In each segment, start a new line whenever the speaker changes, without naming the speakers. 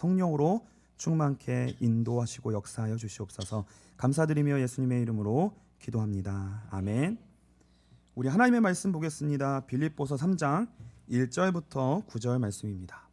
성령으로 충만케 인도하시고 역사하여 주시옵소서. 감사드리며 예수님의 이름으로 기도합니다. 아멘. 우리 하나님의 말씀 보겠습니다. 빌립보서 3장 1절부터 9절 말씀입니다.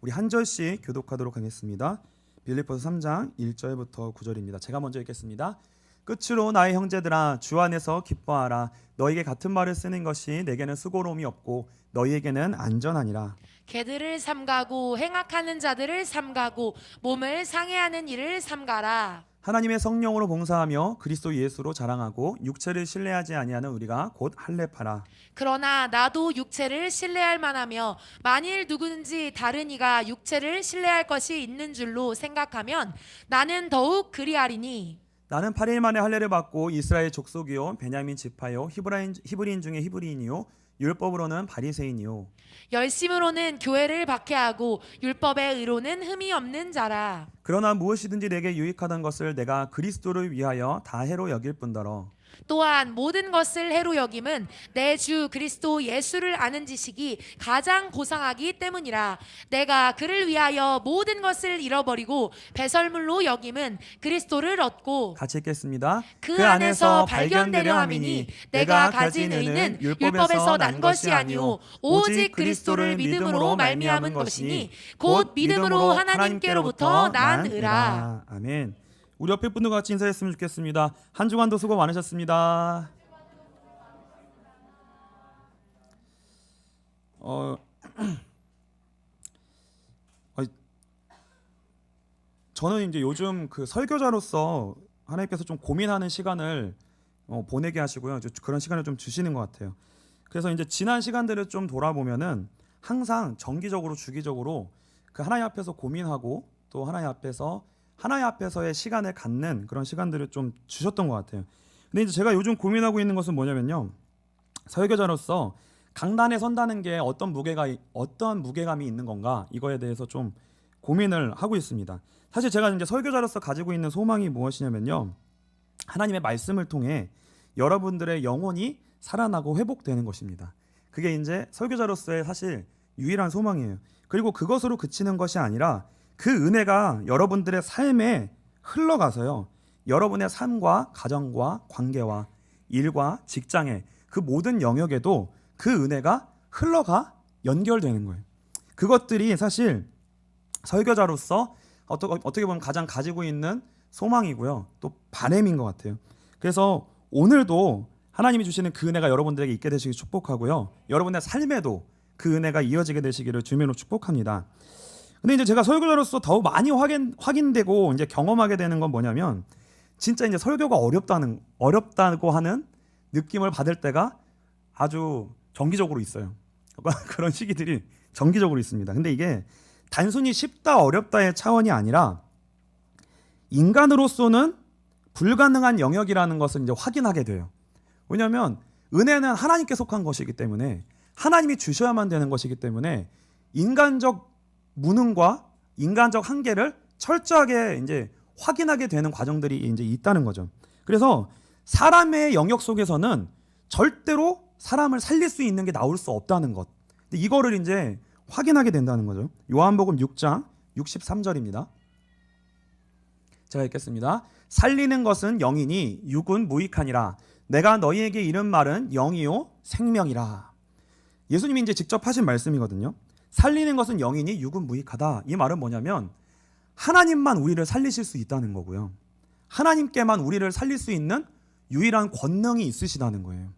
우리 한 절씩 교독하도록 하겠습니다. 빌립보서 3장 1절부터 9절입니다. 제가 먼저 읽겠습니다. 끝으로 나의 형제들아, 주 안에서 기뻐하라. 너희에게 같은 말을 쓰는 것이 내게는 수고로움이 없고 너희에게는 안전하니라.
개들을 삼가고 행악하는 자들을 삼가고 몸을 상해하는 일을 삼가라.
하나님의 성령으로 봉사하며 그리스도 예수로 자랑하고 육체를 신뢰하지 아니하는 우리가 곧 할례파라.
그러나 나도 육체를 신뢰할 만하며 만일 누구든지 다른 이가 육체를 신뢰할 것이 있는 줄로 생각하면 나는 더욱 그리하리니.
나는 8일 만에 할례를 받고 이스라엘 족속이요 베냐민 지파요 히브리인 중에 히브리인이요 율법으로는 바리새인이요
열심으로는 교회를 박해하고 율법의 의로는 흠이 없는 자라.
그러나 무엇이든지 내게 유익하던 것을 내가 그리스도를 위하여 다 해로 여길 뿐더러
또한 모든 것을 해로 여김은 내 주 그리스도 예수를 아는 지식이 가장 고상하기 때문이라. 내가 그를 위하여 모든 것을 잃어버리고 배설물로 여김은 그리스도를 얻고
같이 읽겠습니다.
그 안에서 발견되려 함이니 내가 가진 의는 율법에서 난 것이 아니오 오직 그리스도를 믿음으로 말미암은 것이니 곧 믿음으로 하나님께로부터 난 의라.
아멘. 우리 옆에 분들과 같이 인사했으면 좋겠습니다. 한 주간도 수고 많으셨습니다. 저는 이제 요즘 그 설교자로서 하나님께서 좀 고민하는 시간을 보내게 하시고요. 그런 시간을 좀 주시는 것 같아요. 그래서 이제 지난 시간들을 좀 돌아보면은 항상 정기적으로 주기적으로 그 하나님 앞에서 고민하고 또 하나님 앞에서의 시간을 갖는 그런 시간들을 좀 주셨던 것 같아요. 근데 이제 제가 요즘 고민하고 있는 것은 뭐냐면요. 설교자로서 강단에 선다는 게 어떤 무게감이 있는 건가, 이거에 대해서 좀 고민을 하고 있습니다. 사실 제가 이제 설교자로서 가지고 있는 소망이 무엇이냐면요. 하나님의 말씀을 통해 여러분들의 영혼이 살아나고 회복되는 것입니다. 그게 이제 설교자로서의 사실 유일한 소망이에요. 그리고 그것으로 그치는 것이 아니라 그 은혜가 여러분들의 삶에 흘러가서요. 여러분의 삶과 가정과 관계와 일과 직장의 그 모든 영역에도 그 은혜가 흘러가 연결되는 거예요. 그것들이 사실 설교자로서 어떻게 보면 가장 가지고 있는 소망이고요. 또 바람인 것 같아요. 그래서 오늘도 하나님이 주시는 그 은혜가 여러분들에게 있게 되시길 축복하고요. 여러분의 삶에도 그 은혜가 이어지게 되시기를 주님으로 축복합니다. 근데 이제 제가 설교자로서 더욱 많이 확인되고 이제 경험하게 되는 건 뭐냐면 진짜 이제 설교가 어렵다고 하는 느낌을 받을 때가 아주 정기적으로 있어요. 그런 시기들이 정기적으로 있습니다. 근데 이게 단순히 쉽다 어렵다의 차원이 아니라 인간으로서는 불가능한 영역이라는 것을 이제 확인하게 돼요. 왜냐하면 은혜는 하나님께 속한 것이기 때문에 하나님이 주셔야만 되는 것이기 때문에 인간적 무능과 인간적 한계를 철저하게 이제 확인하게 되는 과정들이 이제 있다는 거죠. 그래서 사람의 영역 속에서는 절대로 사람을 살릴 수 있는 게 나올 수 없다는 것. 근데 이거를 이제 확인하게 된다는 거죠. 요한복음 6장 63절입니다. 제가 읽겠습니다. 살리는 것은 영이니 육은 무익하니라. 내가 너희에게 이른 말은 영이요 생명이라. 예수님이 이제 직접 하신 말씀이거든요. 살리는 것은 영이니 육은 무익하다. 이 말은 뭐냐면 하나님만 우리를 살리실 수 있다는 거고요. 하나님께만 우리를 살릴 수 있는 유일한 권능이 있으시다는 거예요.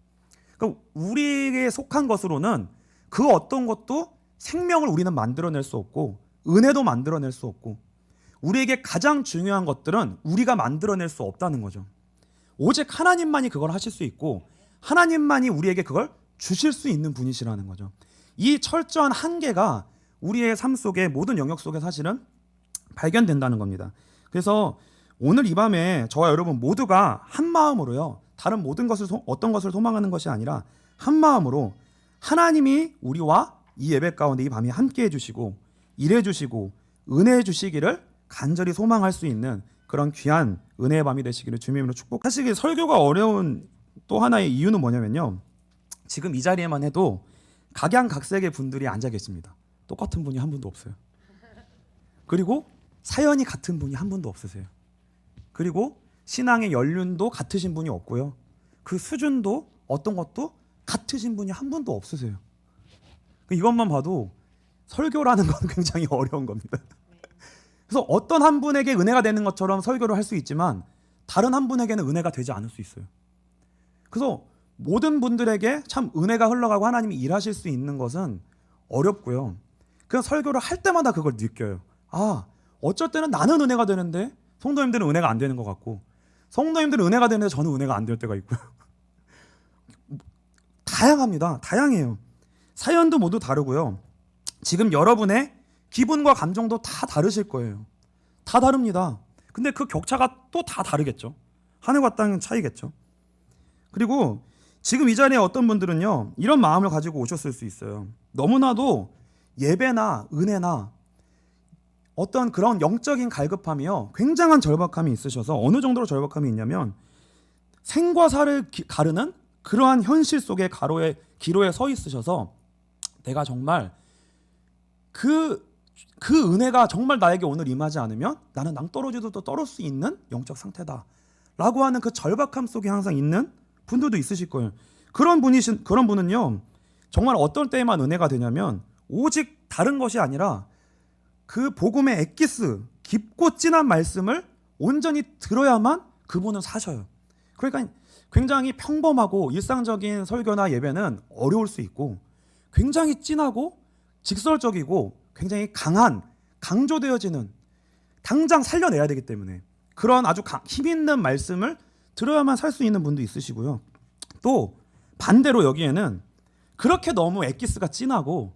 그러니까 우리에게 속한 것으로는 그 어떤 것도 생명을 우리는 만들어낼 수 없고 은혜도 만들어낼 수 없고 우리에게 가장 중요한 것들은 우리가 만들어낼 수 없다는 거죠. 오직 하나님만이 그걸 하실 수 있고 하나님만이 우리에게 그걸 주실 수 있는 분이시라는 거죠. 이 철저한 한계가 우리의 삶 속에 모든 영역 속에 사실은 발견된다는 겁니다. 그래서 오늘 이 밤에 저와 여러분 모두가 한 마음으로요. 다른 모든 것을 어떤 것을 소망하는 것이 아니라 한 마음으로 하나님이 우리와 이 예배 가운데 이 밤에 함께 해주시고 일해주시고 은혜해 주시기를 간절히 소망할 수 있는 그런 귀한 은혜의 밤이 되시기를 주님으로 축복. 사실 설교가 어려운 또 하나의 이유는 뭐냐면요. 지금 이 자리에만 해도 각양각색의 분들이 앉아 계십니다. 똑같은 분이 한 분도 없어요. 그리고 사연이 같은 분이 한 분도 없으세요. 그리고 신앙의 연륜도 같으신 분이 없고요. 그 수준도 어떤 것도 같으신 분이 한 분도 없으세요. 이것만 봐도 설교라는 건 굉장히 어려운 겁니다. 그래서 어떤 한 분에게 은혜가 되는 것처럼 설교를 할 수 있지만 다른 한 분에게는 은혜가 되지 않을 수 있어요. 그래서 모든 분들에게 참 은혜가 흘러가고 하나님이 일하실 수 있는 것은 어렵고요. 그냥 설교를 할 때마다 그걸 느껴요. 아, 어쩔 때는 나는 은혜가 되는데 성도님들은 은혜가 안 되는 것 같고, 성도님들은 은혜가 되는데 저는 은혜가 안 될 때가 있고요. 다양합니다. 다양해요. 사연도 모두 다르고요. 지금 여러분의 기분과 감정도 다 다르실 거예요. 다 다릅니다. 근데 그 격차가 또 다 다르겠죠. 하늘과 땅의 차이겠죠. 그리고 지금 이 자리에 어떤 분들은요, 이런 마음을 가지고 오셨을 수 있어요. 너무나도 예배나 은혜나 어떤 그런 영적인 갈급함이요, 굉장한 절박함이 있으셔서, 어느 정도로 절박함이 있냐면 생과 사를 가르는 그러한 현실 속의 기로에 서 있으셔서 내가 정말 그 은혜가 정말 나에게 오늘 임하지 않으면 나는 낭떠러지도 또 떨어질 수 있는 영적 상태다 라고 하는 그 절박함 속에 항상 있는 분들도 있으실 거예요. 그런 분은요, 정말 어떤 때에만 은혜가 되냐면 오직 다른 것이 아니라 그 복음의 엑기스, 깊고 진한 말씀을 온전히 들어야만 그분은 사셔요. 그러니까 굉장히 평범하고 일상적인 설교나 예배는 어려울 수 있고, 굉장히 진하고 직설적이고 굉장히 강조되어지는, 당장 살려내야 되기 때문에 그런 아주 힘있는 말씀을 들어야만 살 수 있는 분도 있으시고요. 또 반대로 여기에는 그렇게 너무 엑기스가 진하고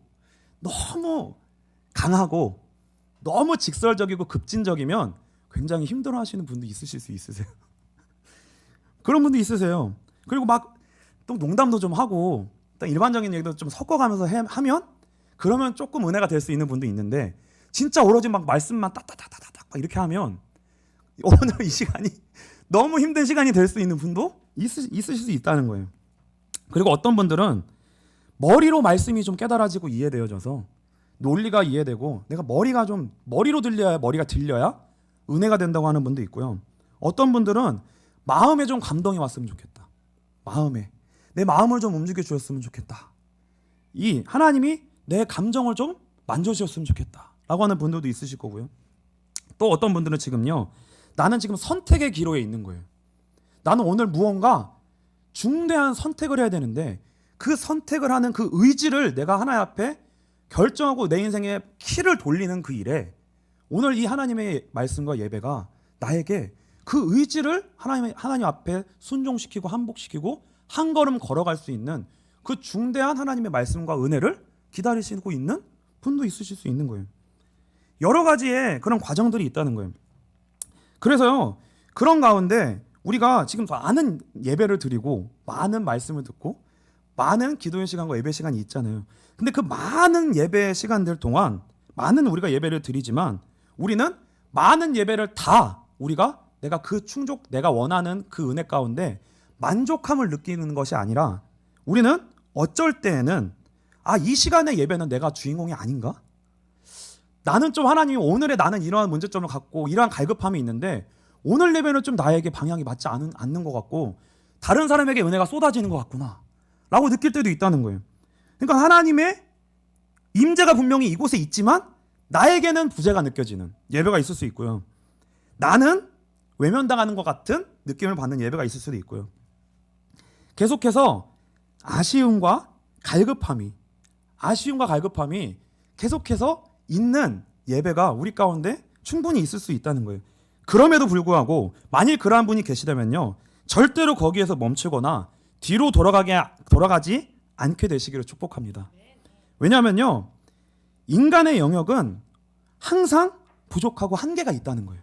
너무 강하고 너무 직설적이고 급진적이면 굉장히 힘들어하시는 분도 있으실 수 있으세요. 그런 분도 있으세요. 그리고 막 또 농담도 좀 하고 일반적인 얘기도 좀 섞어가면서 하면 그러면 조금 은혜가 될 수 있는 분도 있는데, 진짜 오로지 막 말씀만 따따따따따 막 이렇게 하면 오늘 이 시간이 너무 힘든 시간이 될 수 있는 분도 있으실 수 있다는 거예요. 그리고 어떤 분들은 머리로 말씀이 좀 깨달아지고 이해되어져서 논리가 이해되고 내가 머리로 들려야, 머리가 들려야 은혜가 된다고 하는 분도 있고요. 어떤 분들은 마음에 좀 감동이 왔으면 좋겠다. 내 마음을 좀 움직여 주셨으면 좋겠다. 이 하나님이 내 감정을 좀 만져주셨으면 좋겠다 라고 하는 분들도 있으실 거고요. 또 어떤 분들은 지금요, 나는 지금 선택의 기로에 있는 거예요. 나는 오늘 무언가 중대한 선택을 해야 되는데 그 선택을 하는 그 의지를 내가 하나님 앞에 결정하고 내 인생의 키를 돌리는 그 일에 오늘 이 하나님의 말씀과 예배가 나에게 그 의지를 하나님 앞에 순종시키고 항복시키고 한 걸음 걸어갈 수 있는 그 중대한 하나님의 말씀과 은혜를 기다리시고 있는 분도 있으실 수 있는 거예요. 여러 가지의 그런 과정들이 있다는 거예요. 그래서요, 그런 가운데 우리가 지금 많은 예배를 드리고 많은 말씀을 듣고 많은 기도의 시간과 예배 시간이 있잖아요. 근데 그 많은 예배 시간들 동안 많은 우리가 예배를 드리지만 우리는 많은 예배를 다 내가 원하는 그 은혜 가운데 만족함을 느끼는 것이 아니라 우리는 어쩔 때에는 이 시간의 예배는 내가 주인공이 아닌가? 나는 좀 하나님이 오늘의 나는 이러한 문제점을 갖고 이러한 갈급함이 있는데 오늘 예배는 좀 나에게 방향이 맞지 않는 것 같고 다른 사람에게 은혜가 쏟아지는 것 같구나 라고 느낄 때도 있다는 거예요. 그러니까 하나님의 임재가 분명히 이곳에 있지만 나에게는 부재가 느껴지는 예배가 있을 수 있고요. 나는 외면당하는 것 같은 느낌을 받는 예배가 있을 수도 있고요. 계속해서 아쉬움과 갈급함이 계속해서 있는 예배가 우리 가운데 충분히 있을 수 있다는 거예요. 그럼에도 불구하고 만일 그러한 분이 계시다면요, 절대로 거기에서 멈추거나 뒤로 돌아가지 않게 되시기를 축복합니다. 왜냐하면요, 인간의 영역은 항상 부족하고 한계가 있다는 거예요.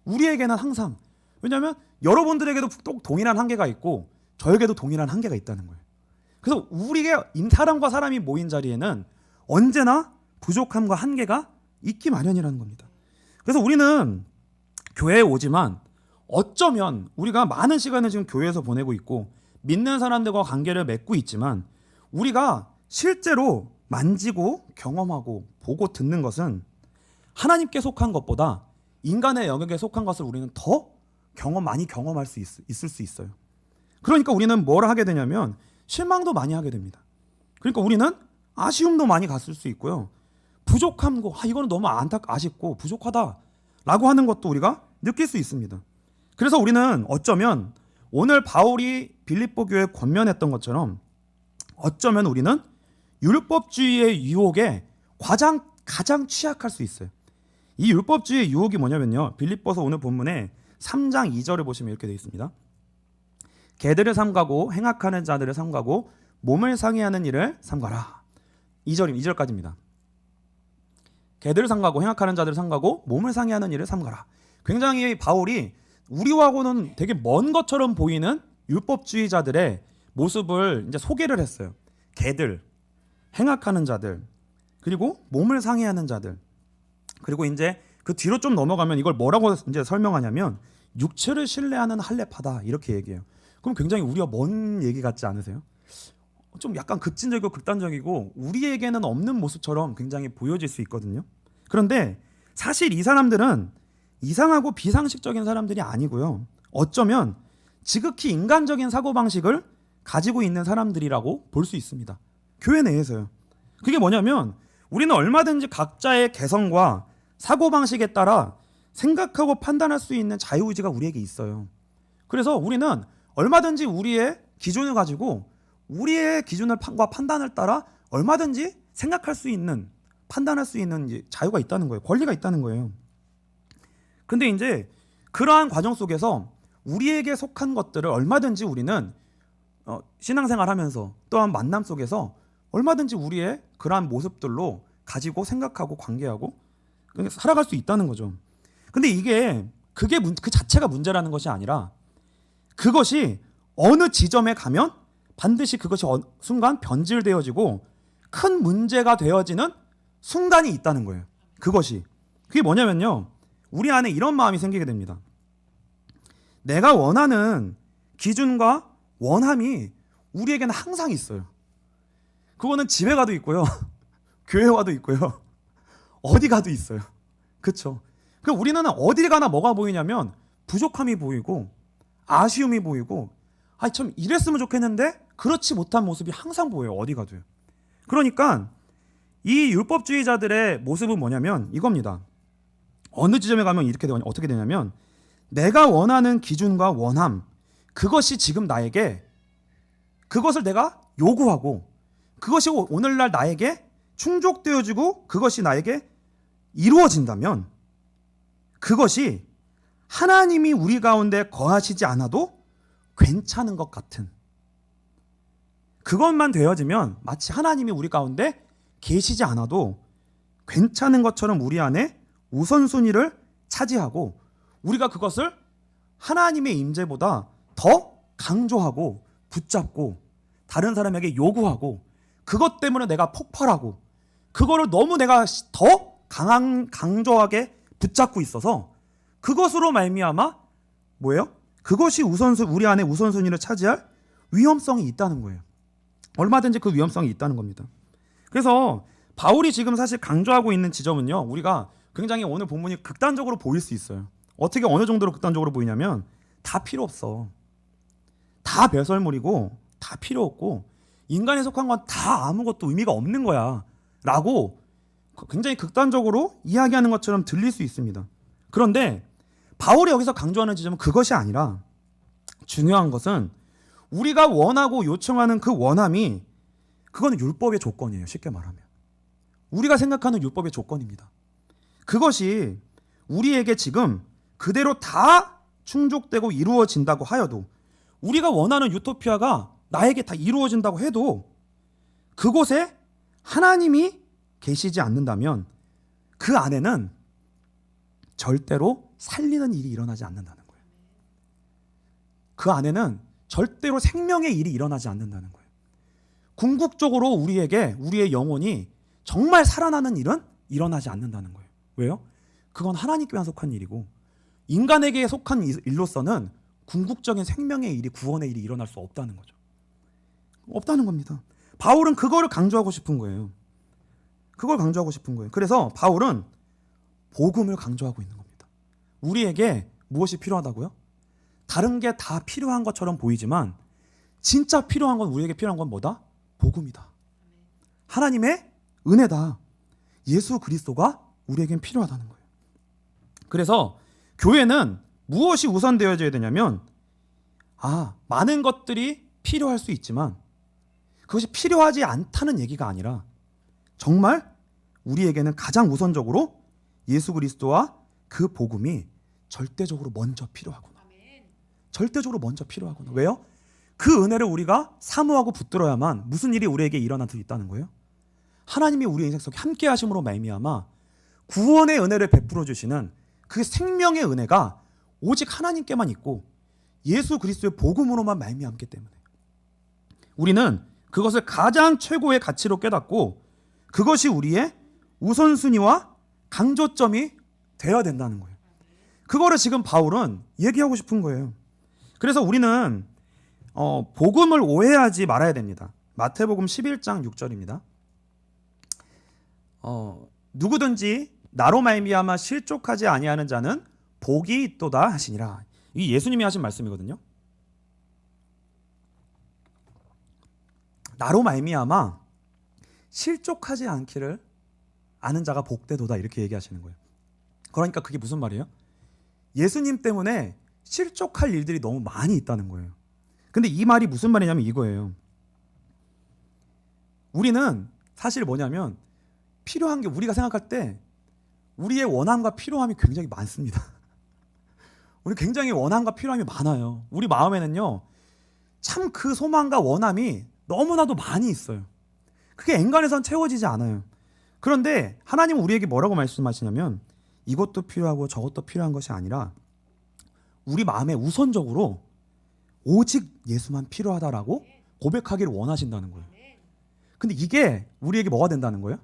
우리에게는 항상. 왜냐하면 여러분들에게도 동일한 한계가 있고 저에게도 동일한 한계가 있다는 거예요. 그래서 우리의 사람과 사람이 모인 자리에는 언제나 부족함과 한계가 있기 마련이라는 겁니다. 그래서 우리는 교회에 오지만 어쩌면 우리가 많은 시간을 지금 교회에서 보내고 있고 믿는 사람들과 관계를 맺고 있지만 우리가 실제로 만지고 경험하고 보고 듣는 것은 하나님께 속한 것보다 인간의 영역에 속한 것을 우리는 더 많이 경험할 수 있을 수 있어요. 그러니까 우리는 뭘 하게 되냐면 실망도 많이 하게 됩니다. 그러니까 우리는 아쉬움도 많이 갔을 수 있고요. 부족함고 이거는 너무 아쉽고 부족하다라고 하는 것도 우리가 느낄 수 있습니다. 그래서 우리는 어쩌면 오늘 바울이 빌립보 교회에 권면했던 것처럼 어쩌면 우리는 율법주의의 유혹에 가장 취약할 수 있어요. 이 율법주의의 유혹이 뭐냐면요. 빌립보서 오늘 본문에 3장 2절을 보시면 이렇게 되어 있습니다. 개들을 삼가고 행악하는 자들을 삼가고 몸을 상해하는 일을 삼가라. 2절까지입니다. 개들을 삼가고 행악하는 자들을 삼가고 몸을 상해하는 일을 삼가라. 굉장히 바울이 우리하고는 되게 먼 것처럼 보이는 율법주의자들의 모습을 이제 소개를 했어요. 개들, 행악하는 자들, 그리고 몸을 상해하는 자들. 그리고 이제 그 뒤로 좀 넘어가면 이걸 뭐라고 이제 설명하냐면 육체를 신뢰하는 할례파다 이렇게 얘기해요. 그럼 굉장히 우리가 먼 얘기 같지 않으세요? 좀 약간 급진적이고 극단적이고 우리에게는 없는 모습처럼 굉장히 보여질 수 있거든요. 그런데 사실 이 사람들은 이상하고 비상식적인 사람들이 아니고요. 어쩌면 지극히 인간적인 사고방식을 가지고 있는 사람들이라고 볼 수 있습니다. 교회 내에서요. 그게 뭐냐면 우리는 얼마든지 각자의 개성과 사고방식에 따라 생각하고 판단할 수 있는 자유의지가 우리에게 있어요. 그래서 우리는 얼마든지 우리의 기준을 가지고 우리의 기준과 판단을 따라 얼마든지 생각할 수 있는, 판단할 수 있는 이제 자유가 있다는 거예요. 권리가 있다는 거예요. 근데 이제 그러한 과정 속에서 우리에게 속한 것들을 얼마든지 우리는 신앙생활하면서 또한 만남 속에서 얼마든지 우리의 그러한 모습들로 가지고 생각하고 관계하고 살아갈 수 있다는 거죠. 근데 그게 그 자체가 문제라는 것이 아니라 그것이 어느 지점에 가면 반드시 그것이 순간 변질되어지고 큰 문제가 되어지는 순간이 있다는 거예요. 그게 뭐냐면요. 우리 안에 이런 마음이 생기게 됩니다. 내가 원하는 기준과 원함이 우리에게는 항상 있어요. 그거는 집에 가도 있고요. 교회 와도 있고요. 어디 가도 있어요. 그렇죠? 우리는 어디 가나 뭐가 보이냐면 부족함이 보이고 아쉬움이 보이고 참 이랬으면 좋겠는데 그렇지 못한 모습이 항상 보여요. 어디 가도요. 그러니까 이 율법주의자들의 모습은 뭐냐면 이겁니다. 어느 지점에 가면 어떻게 되냐면 내가 원하는 기준과 원함 그것이 지금 나에게 그것을 내가 요구하고 그것이 오늘날 나에게 충족되어지고 그것이 나에게 이루어진다면 그것이 하나님이 우리 가운데 거하시지 않아도 괜찮은 것 같은 그것만 되어지면 마치 하나님이 우리 가운데 계시지 않아도 괜찮은 것처럼 우리 안에 우선순위를 차지하고 우리가 그것을 하나님의 임재보다 더 강조하고 붙잡고 다른 사람에게 요구하고 그것 때문에 내가 폭발하고 그거를 너무 내가 더 강조하게 붙잡고 있어서 그것으로 말미암아 뭐예요? 그것이 우리 안에 우선순위를 차지할 위험성이 있다는 거예요. 얼마든지 그 위험성이 있다는 겁니다. 그래서 바울이 지금 사실 강조하고 있는 지점은요. 우리가 굉장히 오늘 본문이 극단적으로 보일 수 있어요. 어떻게 어느 정도로 극단적으로 보이냐면 다 필요 없어. 다 배설물이고 다 필요 없고 인간에 속한 건 다 아무것도 의미가 없는 거야 라고 굉장히 극단적으로 이야기하는 것처럼 들릴 수 있습니다. 그런데 바울이 여기서 강조하는 지점은 그것이 아니라 중요한 것은 우리가 원하고 요청하는 그 원함이 그거는 율법의 조건이에요. 쉽게 말하면 우리가 생각하는 율법의 조건입니다. 그것이 우리에게 지금 그대로 다 충족되고 이루어진다고 하여도 우리가 원하는 유토피아가 나에게 다 이루어진다고 해도 그곳에 하나님이 계시지 않는다면 그 안에는 절대로 살리는 일이 일어나지 않는다는 거예요. 그 안에는 절대로 생명의 일이 일어나지 않는다는 거예요. 궁극적으로 우리의 영혼이 정말 살아나는 일은 일어나지 않는다는 거예요. 왜요? 그건 하나님께만 속한 일이고 인간에게 속한 일로서는 궁극적인 생명의 일이 구원의 일이 일어날 수 없다는 거죠. 없다는 겁니다. 바울은 그거를 강조하고 싶은 거예요. 그래서 바울은 복음을 강조하고 있는 겁니다. 우리에게 무엇이 필요하다고요? 다른 게 다 필요한 것처럼 보이지만 진짜 필요한 건, 우리에게 필요한 건 뭐다? 복음이다. 하나님의 은혜다. 예수 그리스도가 우리에겐 필요하다는 거예요. 그래서 교회는 무엇이 우선되어져야 되냐면, 많은 것들이 필요할 수 있지만 그것이 필요하지 않다는 얘기가 아니라 정말 우리에게는 가장 우선적으로 예수 그리스도와 그 복음이 절대적으로 먼저 필요하구나. 절대적으로 먼저 구나. 왜요? 그 은혜를 우리가 사모하고 붙들어야만 무슨 일이 우리에게 일어날 수 있다는 거예요? 하나님이 우리 인생 속에 함께 하심으로 말미암아 구원의 은혜를 베풀어 주시는 그 생명의 은혜가 오직 하나님께만 있고 예수 그리스도의 복음으로만 말미암기 때문에 우리는 그것을 가장 최고의 가치로 깨닫고 그것이 우리의 우선순위와 강조점이 되어야 된다는 거예요. 그거를 지금 바울은 얘기하고 싶은 거예요. 그래서 우리는 복음을 오해하지 말아야 됩니다. 마태복음 11장 6절입니다. 누구든지 나로 말미암아 실족하지 아니하는 자는 복이 있도다 하시니라. 이 예수님이 하신 말씀이거든요. 나로 말미암아 실족하지 않기를 아는 자가 복되도다, 이렇게 얘기하시는 거예요. 그러니까 그게 무슨 말이에요? 예수님 때문에 실족할 일들이 너무 많이 있다는 거예요. 근데 이 말이 무슨 말이냐면 이거예요. 우리는 사실 뭐냐면 필요한 게, 우리가 생각할 때 우리의 원함과 필요함이 굉장히 많습니다. 우리 굉장히 원함과 필요함이 많아요. 우리 마음에는요, 참 그 소망과 원함이 너무나도 많이 있어요. 그게 엔간해선 채워지지 않아요. 그런데 하나님은 우리에게 뭐라고 말씀하시냐면 이것도 필요하고 저것도 필요한 것이 아니라 우리 마음에 우선적으로 오직 예수만 필요하다라고 고백하기를 원하신다는 거예요. 근데 이게 우리에게 뭐가 된다는 거예요?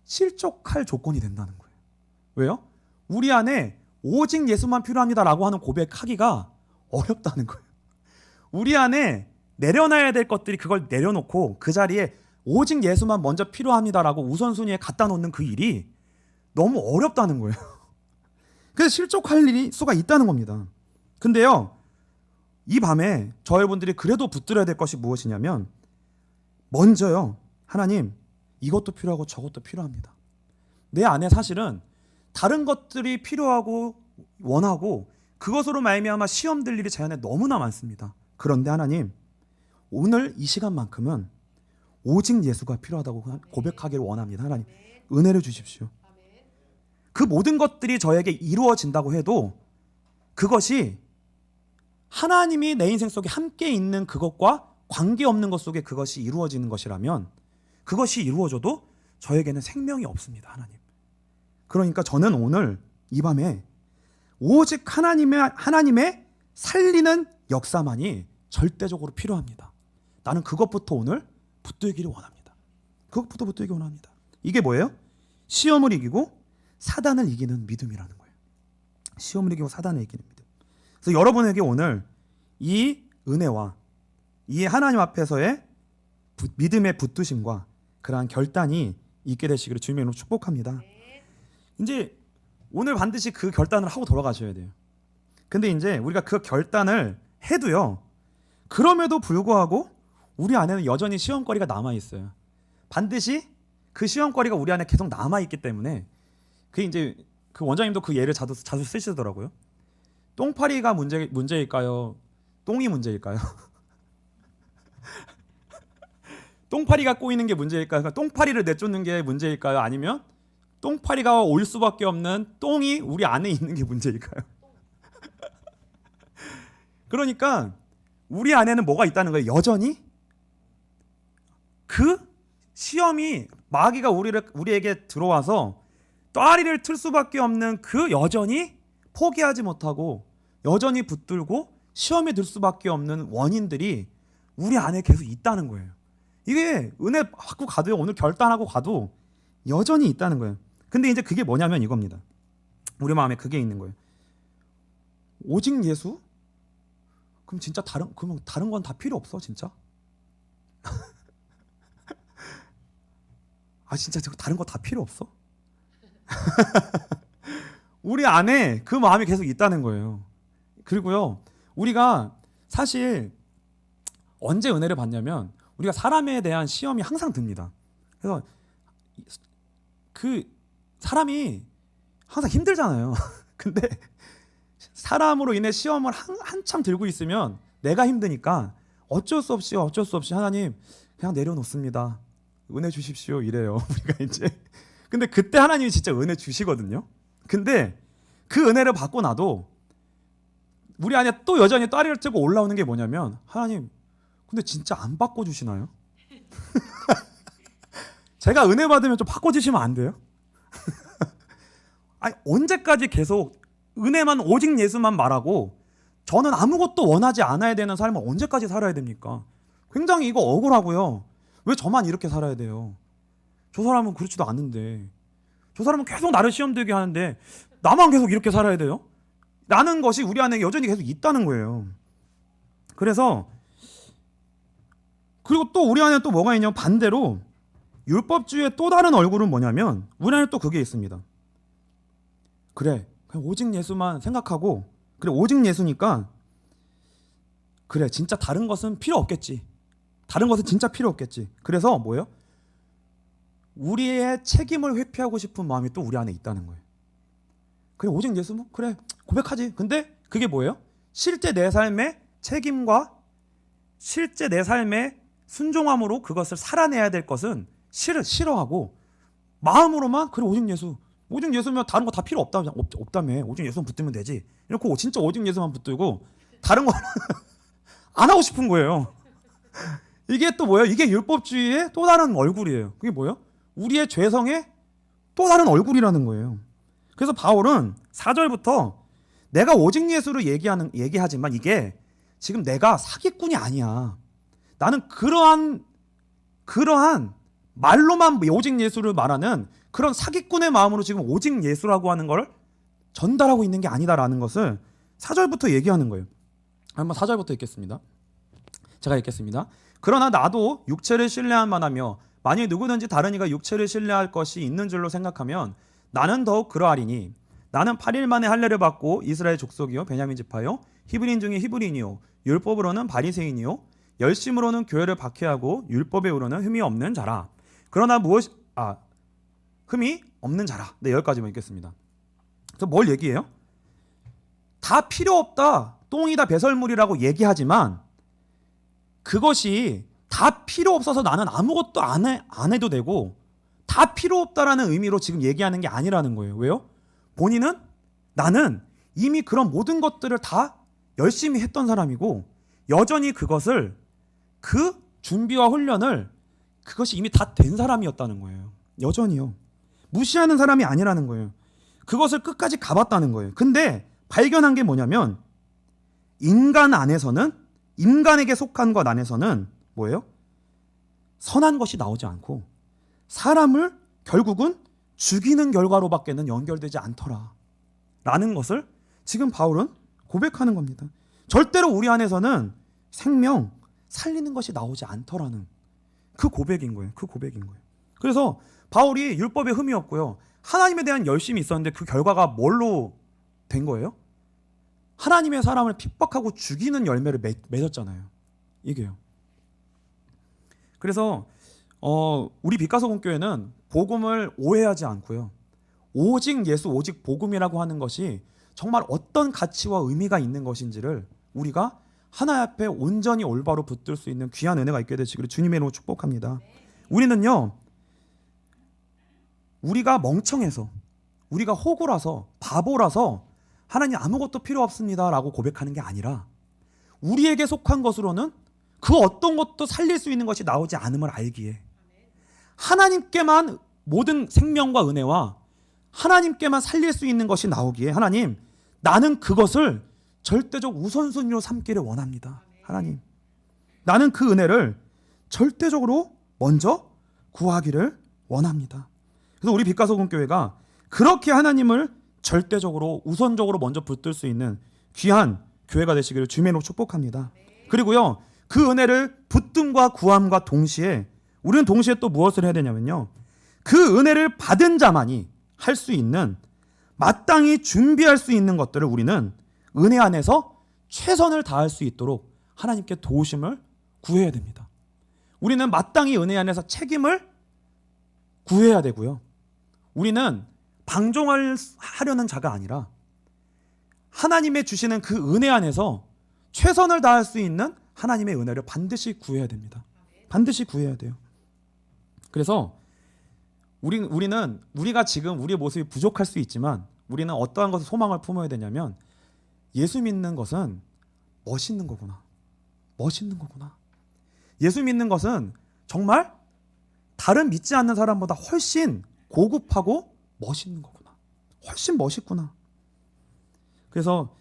실족할 조건이 된다는 거예요. 왜요? 우리 안에 오직 예수만 필요합니다라고 하는 고백하기가 어렵다는 거예요. 우리 안에 내려놔야 될 것들이 그걸 내려놓고 그 자리에 오직 예수만 먼저 필요합니다라고 우선순위에 갖다 놓는 그 일이 너무 어렵다는 거예요. 그래서 실족할 일이 수가 있다는 겁니다. 근데요, 이 밤에 저 여러분들이 그래도 붙들어야 될 것이 무엇이냐면 먼저요, 하나님 이것도 필요하고 저것도 필요합니다. 내 안에 사실은 다른 것들이 필요하고 원하고 그것으로 말미암아 시험될 일이 제 안에 너무나 많습니다. 그런데 하나님, 오늘 이 시간만큼은 오직 예수가 필요하다고 고백하기를 원합니다. 하나님, 은혜를 주십시오. 그 모든 것들이 저에게 이루어진다고 해도 그것이 하나님이 내 인생 속에 함께 있는 그것과 관계없는 것 속에 그것이 이루어지는 것이라면 그것이 이루어져도 저에게는 생명이 없습니다. 하나님. 그러니까 저는 오늘 이 밤에 오직 하나님의 살리는 역사만이 절대적으로 필요합니다. 나는 그것부터 오늘 붙들기를 원합니다. 그것부터 붙들기 원합니다. 이게 뭐예요? 시험을 이기고 사단을 이기는 믿음이라는 거예요. 시험을 이기고 사단을 이기는 믿음. 그래서 여러분에게 오늘 이 은혜와 이 하나님 앞에서의 믿음의 붙드심과 그러한 결단이 있게 되시기를 주님의 이름으로 축복합니다. 이제 오늘 반드시 그 결단을 하고 돌아가셔야 돼요. 근데 이제 우리가 그 결단을 해도요, 그럼에도 불구하고 우리 안에는 여전히 시험거리가 남아 있어요. 반드시 그 시험거리가 우리 안에 계속 남아 있기 때문에 그 이제 그 원장님도 그 예를 자주 쓰시더라고요. 똥파리가 문제일까요? 똥이 문제일까요? 똥파리가 꼬이는 게 문제일까요? 그러니까 똥파리를 내쫓는 게 문제일까요? 아니면 똥파리가 올 수밖에 없는 똥이 우리 안에 있는 게 문제일까요? 그러니까 우리 안에는 뭐가 있다는 거예요? 여전히 그 시험이, 마귀가 우리에게 들어와서 따리를 틀 수밖에 없는 그 여전히 포기하지 못하고 여전히 붙들고 시험에 들 수밖에 없는 원인들이 우리 안에 계속 있다는 거예요. 이게 은혜 받고 가도요, 오늘 결단하고 가도 여전히 있다는 거예요. 근데 이제 그게 뭐냐면 이겁니다. 우리 마음에 그게 있는 거예요. 오직 예수? 그럼 진짜 다른 건 다 필요 없어, 진짜? 진짜 다른 거 다 필요 없어? 우리 안에 그 마음이 계속 있다는 거예요. 그리고요, 우리가 사실 언제 은혜를 받냐면 우리가 사람에 대한 시험이 항상 듭니다. 그래서 그 사람이 항상 힘들잖아요. 근데 사람으로 인해 시험을 한참 들고 있으면 내가 힘드니까 어쩔 수 없이 하나님 그냥 내려놓습니다. 은혜 주십시오 이래요. 우리가 이제 근데 그때 하나님이 진짜 은혜 주시거든요. 근데 그 은혜를 받고 나도 우리 안에 또 여전히 따리를 째고 올라오는 게 뭐냐면 하나님 근데 진짜 안 바꿔주시나요? 제가 은혜 받으면 좀 바꿔주시면 안 돼요? 아니 언제까지 계속 은혜만 오직 예수만 말하고 저는 아무것도 원하지 않아야 되는 삶을 언제까지 살아야 됩니까? 굉장히 이거 억울하고요. 왜 저만 이렇게 살아야 돼요? 저 사람은 그렇지도 않은데 저 사람은 계속 나를 시험 들게 하는데 나만 계속 이렇게 살아야 돼요? 라는 것이 우리 안에 여전히 계속 있다는 거예요. 그래서 그리고 또 우리 안에 또 뭐가 있냐면 반대로 율법주의의 또 다른 얼굴은 뭐냐면 우리 안에 또 그게 있습니다. 그래 그냥 오직 예수만 생각하고 그래 오직 예수니까 그래 진짜 다른 것은 필요 없겠지. 다른 것은 진짜 필요 없겠지. 그래서 뭐예요? 우리의 책임을 회피하고 싶은 마음이 또 우리 안에 있다는 거예요. 그래 오직 예수면 그래 고백하지. 근데 그게 뭐예요? 실제 내 삶의 책임과 실제 내 삶의 순종함으로 그것을 살아내야 될 것은 싫어하고 마음으로만 그래 오직 예수면 다른 거 다 필요 없다며 오직 예수만 붙들면 되지. 이렇게 진짜 오직 예수만 붙들고 다른 거 안 하고 싶은 거예요. 이게 또 뭐예요? 이게 율법주의의 또 다른 얼굴이에요. 그게 뭐예요? 우리의 죄성의 또 다른 얼굴이라는 거예요. 그래서 바울은 4절부터 내가 오직 예수를 얘기하지만 이게 지금 내가 사기꾼이 아니야. 나는 그러한 말로만 오직 예수를 말하는 그런 사기꾼의 마음으로 지금 오직 예수라고 하는 걸 전달하고 있는 게 아니다라는 것을 4절부터 얘기하는 거예요. 한번 4절부터 읽겠습니다. 제가 읽겠습니다. 그러나 나도 육체를 신뢰할 만하며 만일 누구든지 다른 이가 육체를 신뢰할 것이 있는 줄로 생각하면 나는 더욱 그러하리니 나는 8일 만에 할례를 받고 이스라엘 족속이요 베냐민 지파요 히브리인 중에 히브리인이요 율법으로는 바리새인이요 열심으로는 교회를 박해하고 율법에 의로는 흠이 없는 자라. 그러나 흠이 없는 자라. 네, 여기까지만 읽겠습니다. 그래서 뭘 얘기해요? 다 필요 없다. 똥이다 배설물이라고 얘기하지만 그것이 다 필요 없어서 나는 아무것도 안 해도 되고 다 필요 없다라는 의미로 지금 얘기하는 게 아니라는 거예요. 왜요? 본인은 나는 이미 그런 모든 것들을 다 열심히 했던 사람이고 여전히 그것을 그 준비와 훈련을 그것이 이미 다 된 사람이었다는 거예요. 여전히요. 무시하는 사람이 아니라는 거예요. 그것을 끝까지 가봤다는 거예요. 근데 발견한 게 뭐냐면 인간에게 속한 것 안에서는 뭐예요? 선한 것이 나오지 않고 사람을 결국은 죽이는 결과로밖에는 연결되지 않더라 라는 것을 지금 바울은 고백하는 겁니다. 절대로 우리 안에서는 생명 살리는 것이 나오지 않더라는 그 고백인 거예요. 그래서 바울이 율법에 흠이 없고요 하나님에 대한 열심이 있었는데 그 결과가 뭘로 된 거예요? 하나님의 사람을 핍박하고 죽이는 열매를 맺었잖아요. 이게요. 그래서 우리 빛가서공교회는 복음을 오해하지 않고요. 오직 예수, 오직 복음이라고 하는 것이 정말 어떤 가치와 의미가 있는 것인지를 우리가 하나님 앞에 온전히 올바로 붙들 수 있는 귀한 은혜가 있게 되시기를 주님의 이름으로 축복합니다. 우리는요. 우리가 멍청해서 우리가 호구라서 바보라서 하나님 아무것도 필요 없습니다 라고 고백하는 게 아니라 우리에게 속한 것으로는 그 어떤 것도 살릴 수 있는 것이 나오지 않음을 알기에 하나님께만 모든 생명과 은혜와 하나님께만 살릴 수 있는 것이 나오기에 하나님 나는 그것을 절대적 우선순위로 삼기를 원합니다. 하나님 나는 그 은혜를 절대적으로 먼저 구하기를 원합니다. 그래서 우리 빛가서공교회가 그렇게 하나님을 절대적으로 우선적으로 먼저 붙들 수 있는 귀한 교회가 되시기를 주님으로 축복합니다. 그리고요 그 은혜를 붙듦과 구함과 동시에 우리는 동시에 또 무엇을 해야 되냐면요 그 은혜를 받은 자만이 할 수 있는 마땅히 준비할 수 있는 것들을 우리는 은혜 안에서 최선을 다할 수 있도록 하나님께 도우심을 구해야 됩니다. 우리는 마땅히 은혜 안에서 책임을 구해야 되고요. 우리는 방종을 하려는 자가 아니라 하나님의 주시는 그 은혜 안에서 최선을 다할 수 있는 하나님의 은혜를 반드시 구해야 됩니다. 반드시 구해야 돼요. 그래서 우리가 지금 우리의 모습이 부족할 수 있지만 우리는 어떠한 것을 소망을 품어야 되냐면 예수 믿는 것은 멋있는 거구나. 멋있는 거구나. 예수 믿는 것은 정말 다른 믿지 않는 사람보다 훨씬 고급하고 멋있는 거구나. 훨씬 멋있구나. 그래서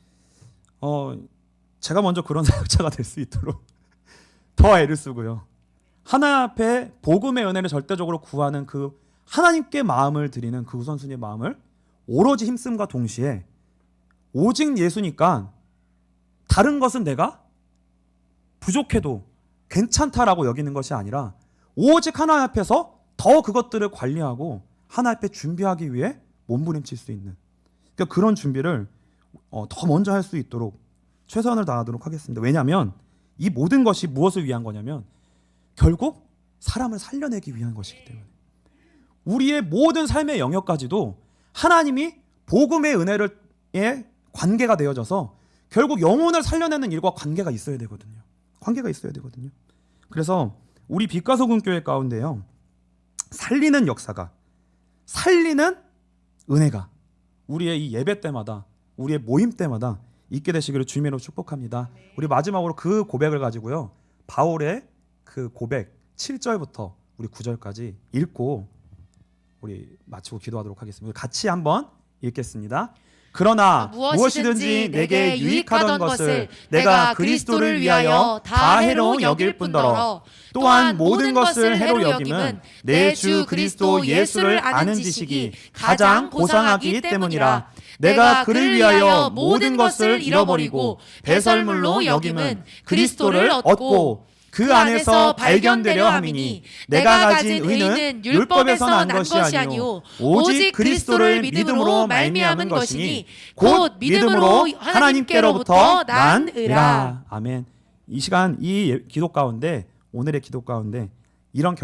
제가 먼저 그런 사역자가 될 수 있도록 더 애를 쓰고요. 하나님 앞에 복음의 은혜를 절대적으로 구하는 그 하나님께 마음을 드리는 그 우선순위의 마음을 오로지 힘씀과 동시에 오직 예수니까 다른 것은 내가 부족해도 괜찮다라고 여기는 것이 아니라 오직 하나님 앞에서 더 그것들을 관리하고 하나님 앞에 준비하기 위해 몸부림칠 수 있는 그러니까 그런 준비를 더 먼저 할 수 있도록 최선을 다하도록 하겠습니다. 왜냐하면 이 모든 것이 무엇을 위한 거냐면 결국 사람을 살려내기 위한 것이기 때문에 우리의 모든 삶의 영역까지도 하나님이 복음의 은혜에 관계가 되어져서 결국 영혼을 살려내는 일과 관계가 있어야 되거든요. 관계가 있어야 되거든요. 그래서 우리 빛과 소금 교회 가운데요. 살리는 역사가 살리는 은혜가 우리의 이 예배 때마다 우리의 모임 때마다 있게 되시기를 주님으로 축복합니다. 우리 마지막으로 그 고백을 가지고요. 바울의 그 고백 7절부터 우리 9절까지 읽고 우리 마치고 기도하도록 하겠습니다. 같이 한번 읽겠습니다. 그러나 무엇이든지 내게 유익하던 것을 내가 그리스도를 위하여 다 해로 여길 뿐더러 또한 모든 것을 해로 여김은 내 주 그리스도 예수를 아는 지식이 가장 고상하기 때문이라. 내가 그를 위하여 모든 것을 잃어버리고 배설물로 여김은 그리스도를 얻고 그 안에서 발견되려 함이니 내가 가진 의는 율법에서 난 것이 아니요 오직 그리스도를 믿음으로 말미암은 것이니 곧 믿음으로 하나님께로부터 난 의라. 아멘. 이 시간 이 기도 가운데 오늘의 기도 가운데 이런